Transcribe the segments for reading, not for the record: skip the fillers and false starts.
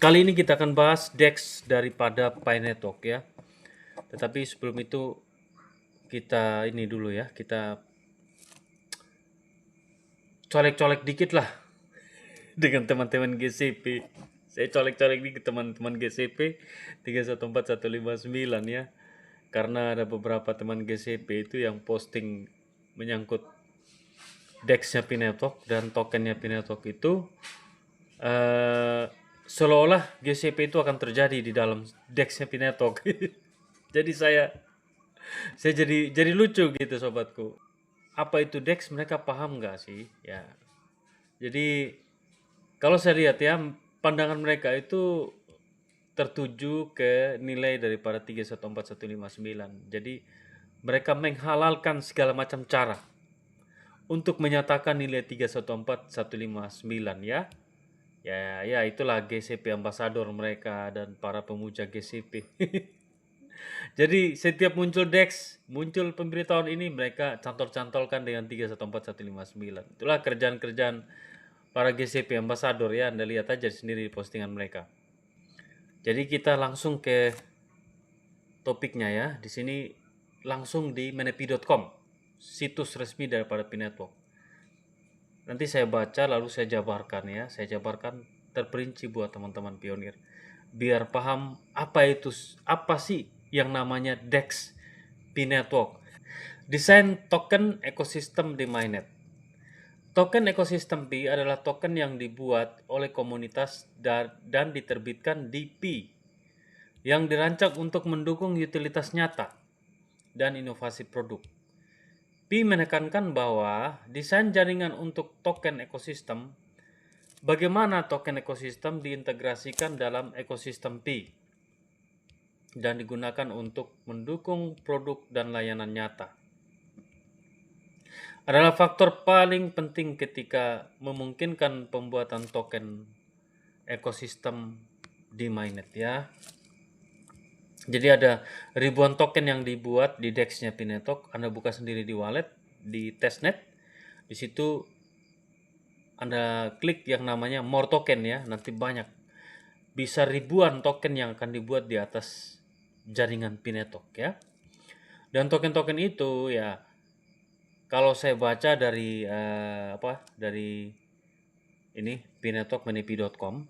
Kali ini kita akan bahas DEX daripada Pi Network ya. Tetapi sebelum itu kita ini dulu ya, kita colek-colek dikit lah dengan teman-teman GCP. Saya colek-colek dikit teman-teman GCP 314159 ya. Karena ada beberapa teman GCP itu yang posting menyangkut DEX-nya Pi Network dan tokennya Pi Network itu seolah-olah GCP itu akan terjadi di dalam DEX-nya Pi Network. Jadi saya jadi lucu gitu sobatku. Apa itu DEX, mereka paham nggak sih? Ya. Jadi kalau saya lihat ya, pandangan mereka itu tertuju ke nilai daripada 314159. Jadi mereka menghalalkan segala macam cara untuk menyatakan nilai 314159 ya. Ya itulah GCP ambassador mereka dan para pemuja GCP. Jadi setiap muncul DEX, muncul pemberitahuan ini, mereka cantol-cantolkan dengan 314159. Itulah kerjaan-kerjaan para GCP ambassador ya, Anda lihat aja sendiri di postingan mereka. Jadi kita langsung ke topiknya ya. Di sini langsung di menepi.com, situs resmi daripada Pi Network. Nanti saya baca lalu saya jabarkan ya. Saya jabarkan terperinci buat teman-teman pionir. Biar paham apa sih yang namanya DEX Pi Network. Desain token ekosistem di mainnet. Token ekosistem Pi adalah token yang dibuat oleh komunitas dan diterbitkan di Pi, yang dirancang untuk mendukung utilitas nyata dan inovasi produk. Pi menekankan bahwa desain jaringan untuk token ekosistem, bagaimana token ekosistem diintegrasikan dalam ekosistem Pi dan digunakan untuk mendukung produk dan layanan nyata, adalah faktor paling penting ketika memungkinkan pembuatan token ekosistem di mainnet ya. Jadi ada ribuan token yang dibuat di DEX-nya Pi Network. Anda buka sendiri di wallet, di testnet. Di situ Anda klik yang namanya more token ya, nanti banyak. Bisa ribuan token yang akan dibuat di atas jaringan Pi Network ya. Dan token-token itu ya, kalau saya baca dari dari ini Pinetwork menepi.com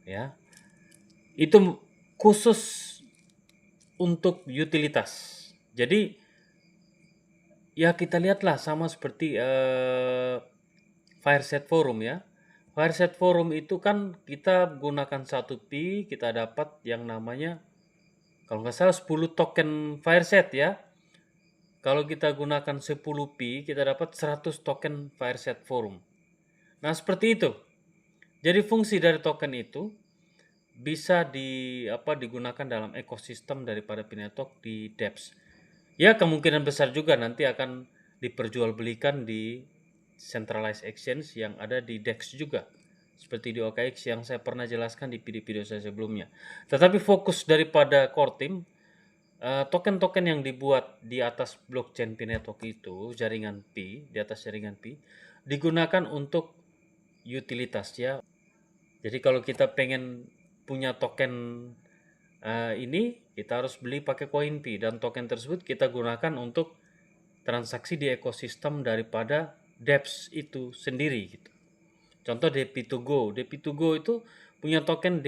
ya, itu khusus untuk utilitas. Jadi ya kita lihatlah sama seperti Fireset Forum ya. Fireset Forum itu kan kita gunakan 1 Pi, kita dapat yang namanya kalau nggak salah 10 token Fireset ya. Kalau kita gunakan 10 Pi, kita dapat 100 token Fireset Forum. Nah, seperti itu. Jadi fungsi dari token itu bisa digunakan dalam ekosistem daripada Pi Network di DEX. Ya, kemungkinan besar juga nanti akan diperjualbelikan di centralized exchange yang ada di DEX juga. Seperti di OKX yang saya pernah jelaskan di video-video saya sebelumnya. Tetapi fokus daripada core team, token-token yang dibuat di atas blockchain Pi Network itu, jaringan Pi, di atas jaringan Pi, digunakan untuk utilitas ya. Jadi kalau kita pengen punya token ini, kita harus beli pakai koin Pi, dan token tersebut kita gunakan untuk transaksi di ekosistem daripada DEX itu sendiri gitu. Contoh DP2Go. DP2Go itu punya token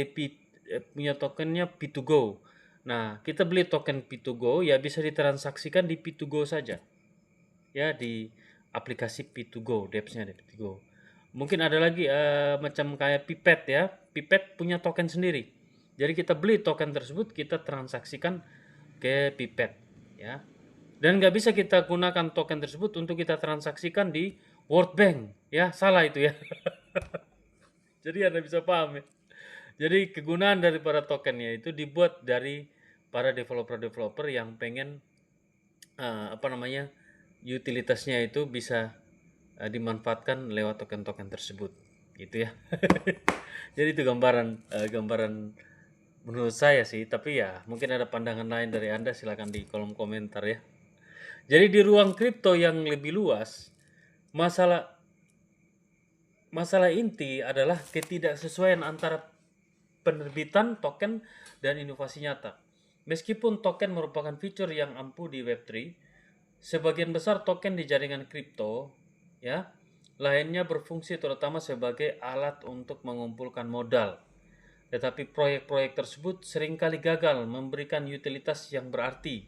punya tokennya P2Go. Nah, kita beli token P2Go ya bisa ditransaksikan di P2Go saja. Ya, di aplikasi P2Go, DEX-nya P2Go. Mungkin ada lagi macam kayak Pipet ya. Pipet punya token sendiri. Jadi kita beli token tersebut, kita transaksikan ke Pipet ya. Dan nggak bisa kita gunakan token tersebut untuk kita transaksikan di World Bank ya, salah itu ya. Jadi Anda bisa paham ya. Jadi kegunaan daripada tokennya itu dibuat dari para developer-developer yang pengen utilitasnya itu bisa dimanfaatkan lewat token-token tersebut, gitu ya. Jadi itu gambaran menurut saya sih, tapi ya mungkin ada pandangan lain dari Anda, silakan di kolom komentar ya. Jadi di ruang kripto yang lebih luas, masalah inti adalah ketidaksesuaian antara penerbitan token dan inovasi nyata. Meskipun token merupakan fitur yang ampuh di Web3, sebagian besar token di jaringan kripto ya lainnya berfungsi terutama sebagai alat untuk mengumpulkan modal. Tetapi proyek-proyek tersebut seringkali gagal memberikan utilitas yang berarti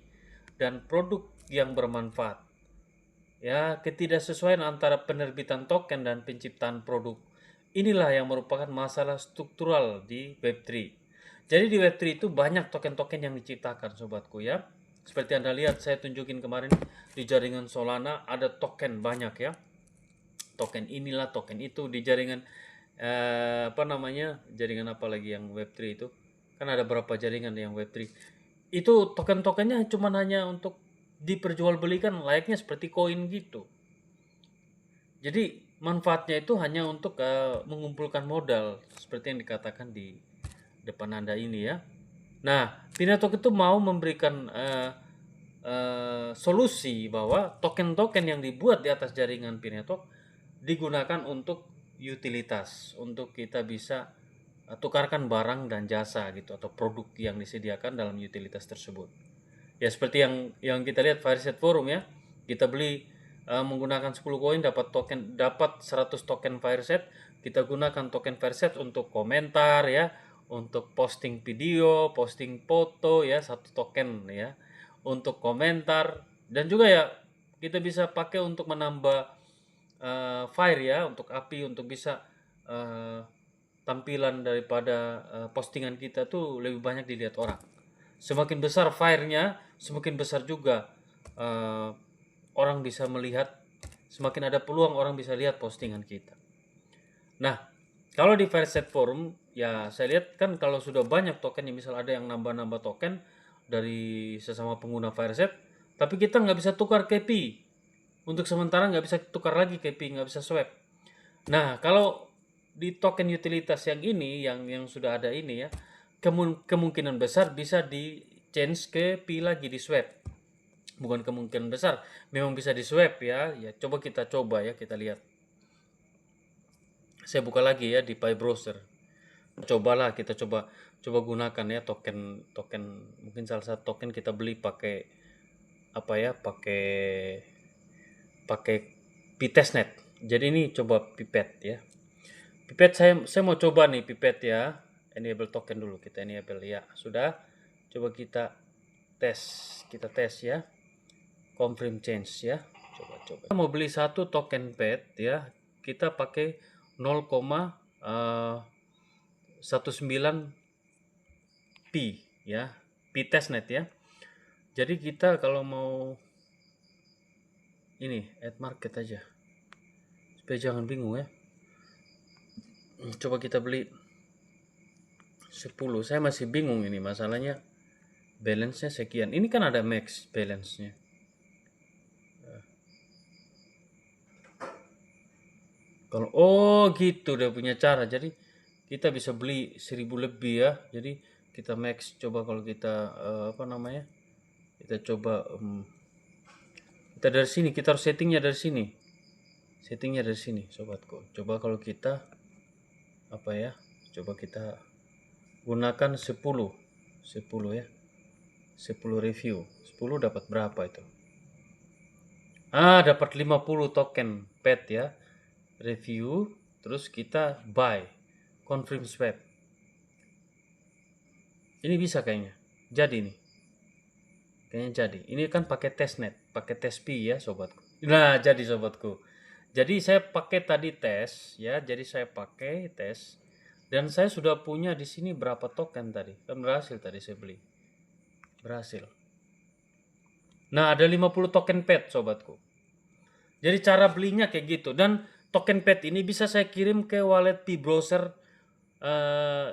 dan produk yang bermanfaat. Ya, ketidaksesuaian antara penerbitan token dan penciptaan produk. Inilah yang merupakan masalah struktural di Web3. Jadi di Web3 itu banyak token-token yang diciptakan sobatku ya. Seperti Anda lihat saya tunjukin kemarin di jaringan Solana ada token banyak ya. Token inilah, token itu di jaringan jaringan apa lagi yang Web3 itu. Kan ada berapa jaringan yang Web3. Itu token-tokennya cuma hanya untuk diperjualbelikan layaknya seperti koin gitu. Jadi manfaatnya itu hanya untuk mengumpulkan modal seperti yang dikatakan di depan Anda ini ya. Nah, Pinatok itu mau memberikan solusi bahwa token-token yang dibuat di atas jaringan Pinatok digunakan untuk utilitas, untuk kita bisa tukarkan barang dan jasa gitu atau produk yang disediakan dalam utilitas tersebut. Ya seperti yang kita lihat Fireset Forum ya. Kita beli menggunakan 10 koin dapat 100 token Fireset. Kita gunakan token Fireset untuk komentar ya, untuk posting video, posting foto ya, 1 token ya. Untuk komentar dan juga ya kita bisa pakai untuk menambah fire ya, untuk api untuk bisa tampilan daripada postingan kita tuh lebih banyak dilihat orang. Semakin besar fire-nya, semakin besar juga orang bisa melihat, semakin ada peluang orang bisa lihat postingan kita. Nah, kalau di Fireset Forum, ya saya lihat kan kalau sudah banyak token, ya misal ada yang nambah-nambah token dari sesama pengguna Fireset, tapi kita nggak bisa tukar KP. Untuk sementara nggak bisa tukar lagi KP, nggak bisa swap. Nah, kalau di token utilitas yang ini, yang sudah ada ini ya, kemungkinan besar bisa di change ke Pi lagi, di swap. Bukan kemungkinan besar, memang bisa di swap ya. Ya coba kita ya, kita lihat. Saya buka lagi ya di Pi browser. Cobalah kita coba gunakan ya token mungkin salah satu token kita beli pakai apa ya, pakai Pitestnet. Jadi ini coba Pipet ya. Pipet saya mau coba nih Pipet ya. Enable token dulu, kita enable ya. Sudah. Coba kita tes ya. Confirm change ya. Coba. Kita mau beli 1 token PET ya. Kita pakai 0,19 Pi ya. Pitestnet ya. Jadi kita kalau mau ini add market aja. Supaya jangan bingung ya. Coba kita beli 10. Saya masih bingung ini masalahnya. Balance-nya sekian. Ini kan ada max balance-nya. Kalau gitu udah punya cara. Jadi kita bisa beli 1000 lebih ya. Jadi kita max, coba kalau kita kita coba kita dari sini, kita harus settingnya dari sini. Settingnya dari sini, sobatku. Coba kalau kita coba kita gunakan 10 ya. 10 review. 10 dapat berapa itu? Dapat 50 token PET ya. Review, terus kita buy, confirm swap. Ini bisa kayaknya. Jadi nih. Kayaknya jadi. Ini kan pakai testnet, pakai testpi ya sobatku. Nah, jadi sobatku. Jadi saya pakai tadi tes ya. Jadi saya pakai tes dan saya sudah punya di sini berapa token tadi. Kan berhasil tadi saya beli. Berhasil. Nah, ada 50 token PET sobatku. Jadi cara belinya kayak gitu, dan token PET ini bisa saya kirim ke wallet Pi browser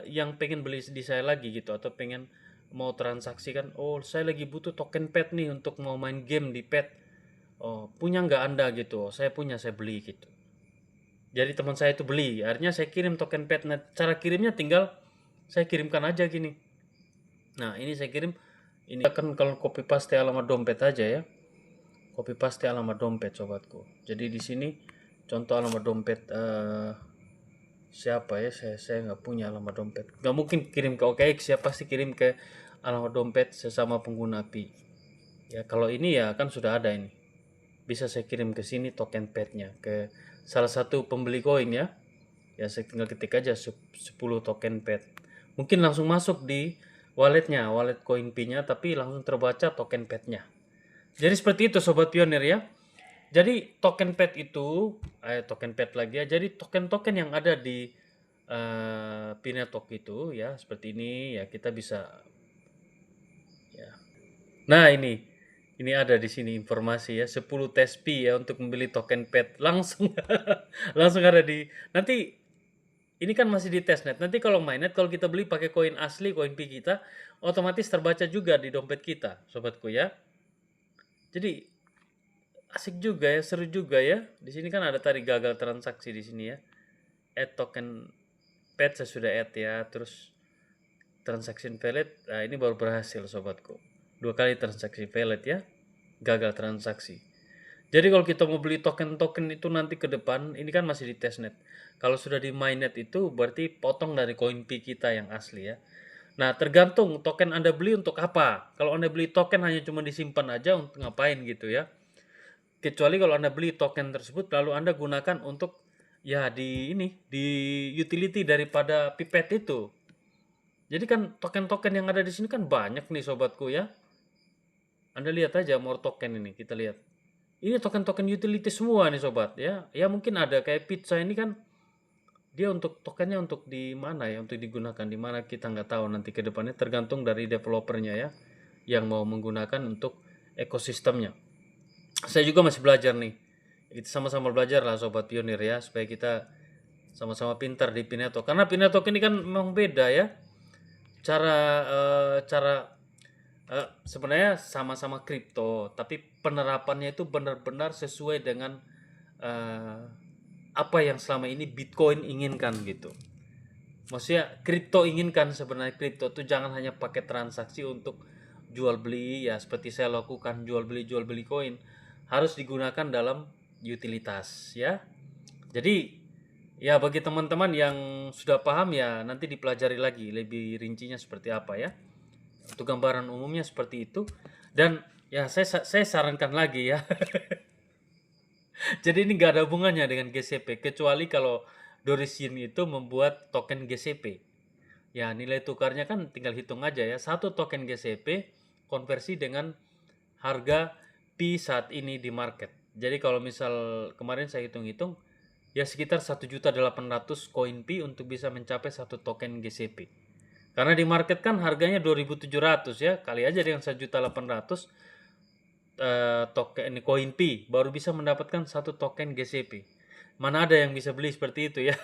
yang pengen beli di saya lagi gitu, atau pengen mau transaksikan. Oh, saya lagi butuh token PET nih untuk mau main game di PET. Oh, punya nggak Anda gitu? Oh, saya punya, saya beli gitu. Jadi teman saya itu beli, akhirnya saya kirim token PET. Nah, cara kirimnya tinggal saya kirimkan aja gini. Nah, ini saya kirim. Ini kan kalau copy paste alamat dompet aja ya. Copy paste alamat dompet sobatku. Jadi di sini contoh alamat dompet siapa ya, saya nggak punya alamat dompet. Nggak mungkin kirim ke OKX ya, pasti kirim ke alamat dompet sesama pengguna API. Ya kalau ini ya kan sudah ada ini. Bisa saya kirim ke sini token petnya ke salah satu pembeli koin ya. Ya saya tinggal ketik aja 10 token pet. Mungkin langsung masuk di walletnya, wallet koin P-nya, tapi langsung terbaca token petnya. Jadi seperti itu sobat pionir ya. Jadi token pet itu, token pet lagi ya. Jadi token-token yang ada di Pinetok itu ya seperti ini ya, kita bisa ya. Nah, ini ada di sini informasi ya, 10 tes fee ya untuk membeli token pet langsung langsung ada di nanti ini kan masih di testnet. Nanti kalau mainnet, kalau kita beli pakai koin asli, koin P kita, otomatis terbaca juga di dompet kita, sobatku ya. Jadi asik juga ya, seru juga ya. Di sini kan ada tadi gagal transaksi di sini ya. Add token pet saya sudah add ya. Terus transaction valid, nah ini baru berhasil sobatku. 2 kali transaksi valid ya. Gagal transaksi. Jadi kalau kita mau beli token-token itu nanti ke depan, ini kan masih di testnet. Kalau sudah di mainnet itu berarti potong dari koin P kita yang asli ya. Nah, tergantung token Anda beli untuk apa. Kalau Anda beli token hanya cuma disimpan aja untuk ngapain gitu ya. Kecuali kalau Anda beli token tersebut lalu Anda gunakan untuk ya di utility daripada pipet itu. Jadi kan token-token yang ada di sini kan banyak nih sobatku ya. Anda lihat aja more token ini, kita lihat. Ini token-token utility semua nih sobat ya. Ya mungkin ada kayak pizza ini kan dia untuk tokennya untuk di mana ya, untuk digunakan di mana kita nggak tahu nanti ke depannya, tergantung dari developernya ya yang mau menggunakan untuk ekosistemnya. Saya juga masih belajar nih. Kita sama-sama belajar lah sobat pionir ya supaya kita sama-sama pintar di Pinetok. Karena Pinetok ini kan memang beda ya. Cara sebenarnya sama-sama kripto, tapi penerapannya itu benar-benar sesuai dengan eh, apa yang selama ini Bitcoin inginkan gitu. Maksudnya kripto inginkan sebenarnya kripto itu jangan hanya pakai transaksi untuk jual beli ya seperti saya lakukan jual beli koin, harus digunakan dalam utilitas ya. Jadi ya bagi teman-teman yang sudah paham ya nanti dipelajari lagi lebih rincinya seperti apa ya. Untuk gambaran umumnya seperti itu dan ya saya sarankan lagi ya. Jadi ini nggak ada hubungannya dengan GCP kecuali kalau Dorisian itu membuat token GCP. Ya nilai tukarnya kan tinggal hitung aja ya. Satu token GCP konversi dengan harga P saat ini di market. Jadi kalau misal kemarin saya hitung-hitung ya sekitar 1.800.000 koin P untuk bisa mencapai satu token GCP. Karena di market kan harganya 2.700 ya, kali aja dengan 1.800.000 token koin P baru bisa mendapatkan satu token GCP. Mana ada yang bisa beli seperti itu ya.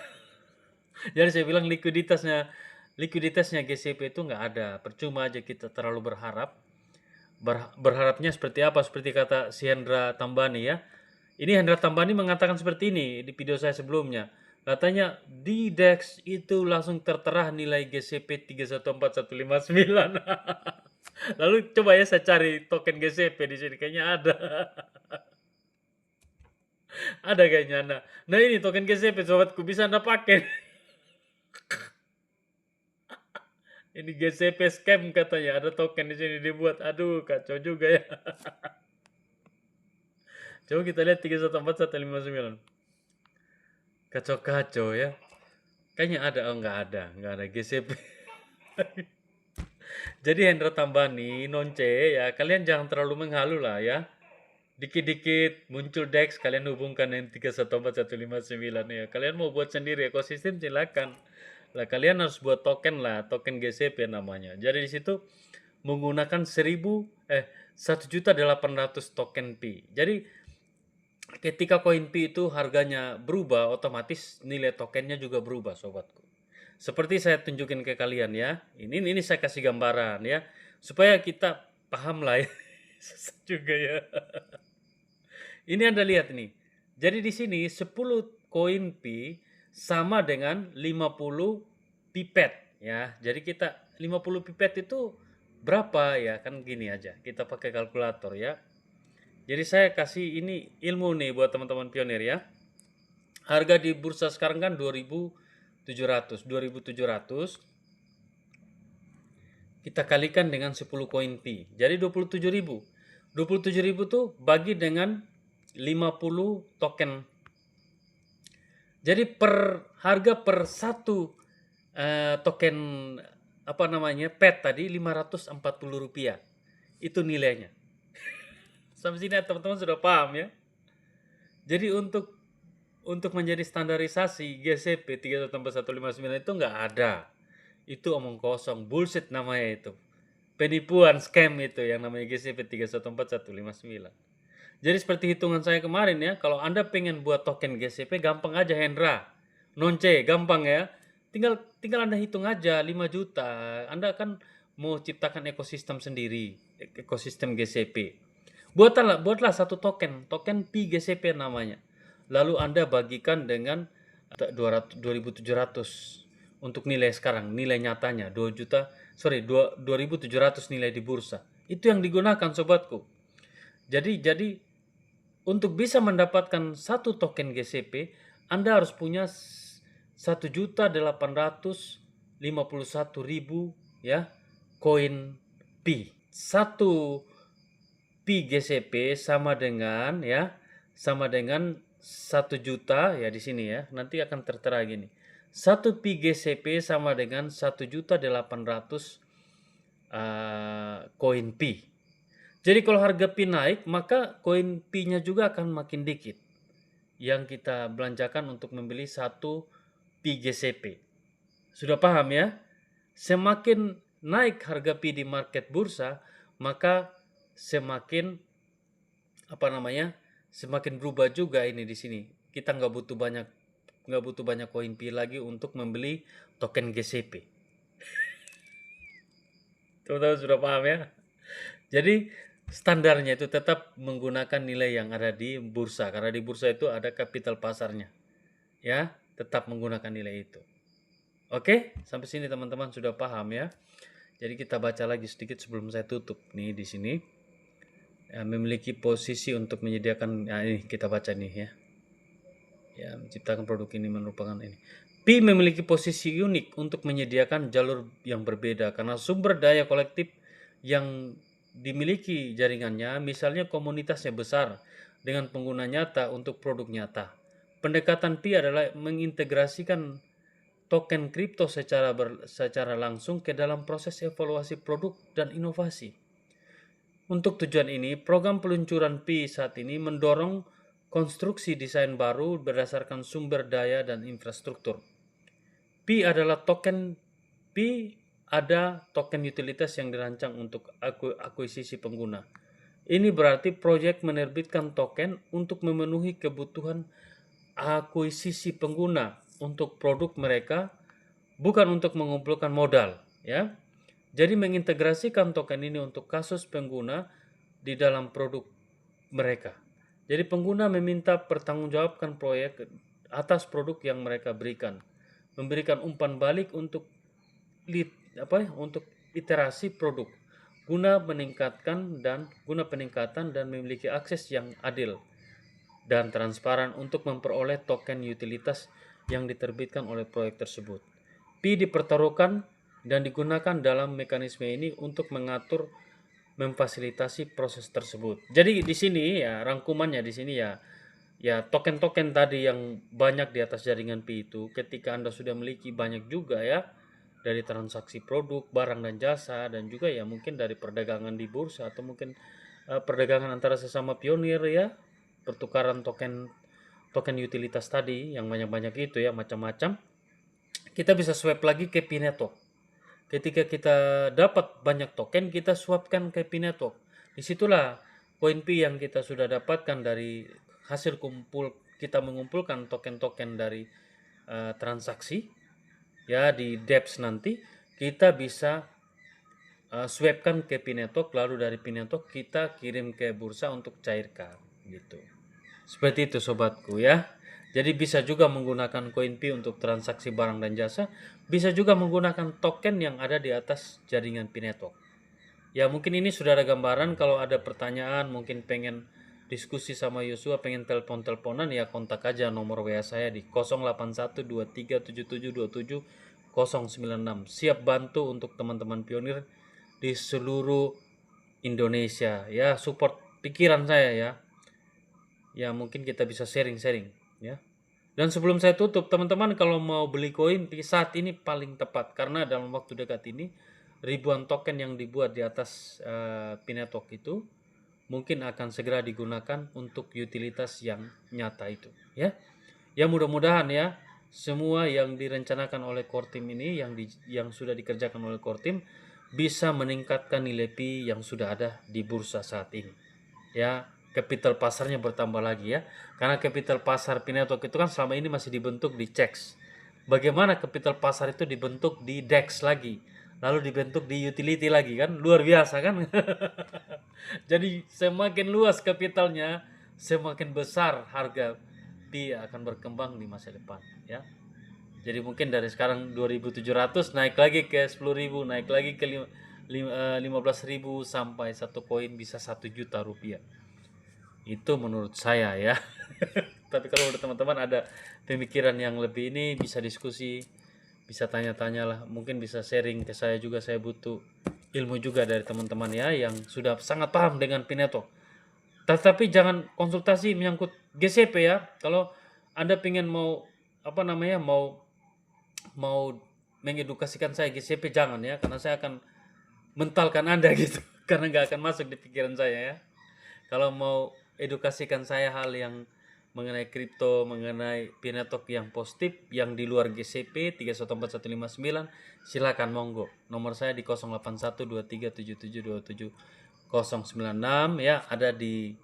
Jadi saya bilang likuiditasnya GCP itu nggak ada. Percuma aja kita terlalu berharap. Berharapnya seperti apa? Seperti kata si Hendra Tambani ya. Ini Hendra Tambani mengatakan seperti ini di video saya sebelumnya. Katanya di DEX itu langsung tertera nilai GCP 314159. Lalu coba ya saya cari token GCP di sini kayaknya ada. Ada kayaknya. Nah ini token GCP sobatku bisa Anda pakai. Ini GCP scam katanya. Ada token di sini dibuat. Aduh, kacau juga ya. Coba kita lihat 314159. Kacau-kacau ya. Kayaknya ada, oh nggak ada GCP. Jadi Hendra Tambani, Nonce ya, kalian jangan terlalu menghalu lah ya. Dikit-dikit muncul DEX, kalian hubungkan dengan 314159 ya. Kalian mau buat sendiri ekosistem silakan. Lah kalian harus buat token lah, token GCP namanya. Jadi di situ menggunakan 1.800.000 token P. Jadi ketika koin P itu harganya berubah, otomatis nilai tokennya juga berubah, sobatku. Seperti saya tunjukin ke kalian ya. Ini saya kasih gambaran ya, supaya kita paham lah ya. Susah juga ya. Ini Anda lihat nih. Jadi di sini 10 koin P sama dengan 50 pipet ya. Jadi kita 50 pipet itu berapa ya? Kan gini aja. Kita pakai kalkulator ya. Jadi saya kasih ini ilmu nih buat teman-teman pionir ya. Harga di bursa sekarang kan 2.000 2.700 kita kalikan dengan 10 koin Pi. Jadi 27.000. 27.000 tuh bagi dengan 50 token. Jadi harga per satu token PET tadi Rp540. Itu nilainya. Sampai sini teman-teman sudah paham ya. Jadi untuk menjadi standarisasi GCP 3.159 itu nggak ada. Itu omong kosong, bullshit namanya itu. Penipuan, scam itu yang namanya GCP 3.14159. Jadi seperti hitungan saya kemarin ya, kalau Anda pengen buat token GCP gampang aja Hendra. Nonce, gampang ya. Tinggal Anda hitung aja 5 juta. Anda kan mau ciptakan ekosistem sendiri, ekosistem GCP. Buatlah satu token Pi GCP namanya. Lalu Anda bagikan dengan 2.700 untuk nilai sekarang, nilai nyatanya 2.700 nilai di bursa. Itu yang digunakan sobatku. Jadi untuk bisa mendapatkan satu token GCP, Anda harus punya 1.851.000 ya koin Pi. Satu Pi GCP sama dengan 1 juta ya di sini ya. Nanti akan tertera gini. 1 Pi GCP sama dengan 1.800.000 koin Pi. Jadi kalau harga Pi naik, maka koin Pi-nya juga akan makin dikit yang kita belanjakan untuk membeli 1 Pi GCP. Sudah paham ya? Semakin naik harga Pi di market bursa, maka semakin semakin berubah juga ini di sini. Kita nggak butuh banyak koin Pi lagi untuk membeli token GCP. Teman-teman sudah paham ya? Jadi standarnya itu tetap menggunakan nilai yang ada di bursa, karena di bursa itu ada kapital pasarnya. Ya, tetap menggunakan nilai itu. Oke, sampai sini teman-teman sudah paham ya. Jadi kita baca lagi sedikit sebelum saya tutup nih di sini. Ya, memiliki posisi untuk menyediakan, ini kita baca nih ya. Ya, menciptakan produk ini merupakan ini. Pi memiliki posisi unik untuk menyediakan jalur yang berbeda karena sumber daya kolektif yang dimiliki jaringannya, misalnya komunitasnya besar dengan pengguna nyata untuk produk nyata. Pendekatan Pi adalah mengintegrasikan token kripto secara langsung ke dalam proses evaluasi produk dan inovasi. Untuk tujuan ini, program peluncuran Pi saat ini mendorong konstruksi desain baru berdasarkan sumber daya dan infrastruktur. Pi ada token utilitas yang dirancang untuk akuisisi pengguna. Ini berarti proyek menerbitkan token untuk memenuhi kebutuhan akuisisi pengguna untuk produk mereka, bukan untuk mengumpulkan modal, ya. Jadi mengintegrasikan token ini untuk kasus pengguna di dalam produk mereka. Jadi pengguna meminta pertanggungjawabkan proyek atas produk yang mereka berikan, memberikan umpan balik untuk iterasi produk guna peningkatan dan memiliki akses yang adil dan transparan untuk memperoleh token utilitas yang diterbitkan oleh proyek tersebut. Pi dipertaruhkan dan digunakan dalam mekanisme ini untuk memfasilitasi proses tersebut. Jadi di sini ya rangkumannya di sini ya token-token tadi yang banyak di atas jaringan Pi itu, ketika Anda sudah memiliki banyak juga ya dari transaksi produk, barang dan jasa, dan juga ya mungkin dari perdagangan di bursa atau mungkin perdagangan antara sesama pionir ya, pertukaran token utilitas tadi yang banyak-banyak itu ya, macam-macam. Kita bisa swap lagi ke Pi Network. Ketika kita dapat banyak token, kita swapkan ke Pi Network. Disitulah koin Pi yang kita sudah dapatkan dari hasil kita mengumpulkan token-token dari transaksi ya di DEX nanti, kita bisa swapkan ke Pi Network, lalu dari Pi Network kita kirim ke bursa untuk cairkan gitu. Seperti itu sobatku ya. Jadi bisa juga menggunakan koin Pi untuk transaksi barang dan jasa, bisa juga menggunakan token yang ada di atas jaringan Pi Network. Ya mungkin ini sudah ada gambaran. Kalau ada pertanyaan, mungkin pengen diskusi sama Yosua, pengen telepon-teleponan, ya kontak aja nomor WA saya di 081237727096. Siap bantu untuk teman-teman pionir di seluruh Indonesia. Ya, support pikiran saya ya. Ya, mungkin kita bisa sharing-sharing ya. Dan sebelum saya tutup, teman-teman kalau mau beli koin saat ini paling tepat, karena dalam waktu dekat ini ribuan token yang dibuat di atas Pinetok itu mungkin akan segera digunakan untuk utilitas yang nyata itu ya. Ya, mudah-mudahan ya semua yang direncanakan oleh core team ini, yang sudah dikerjakan oleh core team, bisa meningkatkan nilai Pi yang sudah ada di bursa saat ini ya. Capital pasarnya bertambah lagi ya, karena capital pasar Pinetok itu kan selama ini masih dibentuk di CEX. Bagaimana capital pasar itu dibentuk di DEX lagi, lalu dibentuk di utility lagi, kan luar biasa kan. Jadi semakin luas kapitalnya, semakin besar harga Pi akan berkembang di masa depan ya. Jadi mungkin dari sekarang 2.700 naik lagi ke 10.000, naik lagi ke 15.000, sampai satu koin bisa 1 juta rupiah. Itu menurut saya ya. Tapi kalau udah teman-teman ada pemikiran yang lebih ini, bisa diskusi, bisa tanya-tanya lah, mungkin bisa sharing ke saya juga. Saya butuh ilmu juga dari teman-teman ya yang sudah sangat paham dengan Pinetok. Tetapi jangan konsultasi menyangkut GCP ya. Kalau Anda pengen mau mau mengedukasikan saya GCP, jangan ya, karena saya akan mentalkan Anda gitu. Karena nggak akan masuk di pikiran saya ya. Kalau mau edukasikan saya hal yang mengenai kripto, mengenai Pinetok yang positif, yang di luar GCP 314159, silakan monggo. Nomor saya di 081237727096 ya, ada di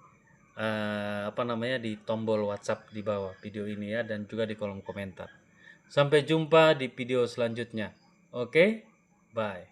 di tombol WhatsApp di bawah video ini ya, dan juga di kolom komentar. Sampai jumpa di video selanjutnya. Oke, bye.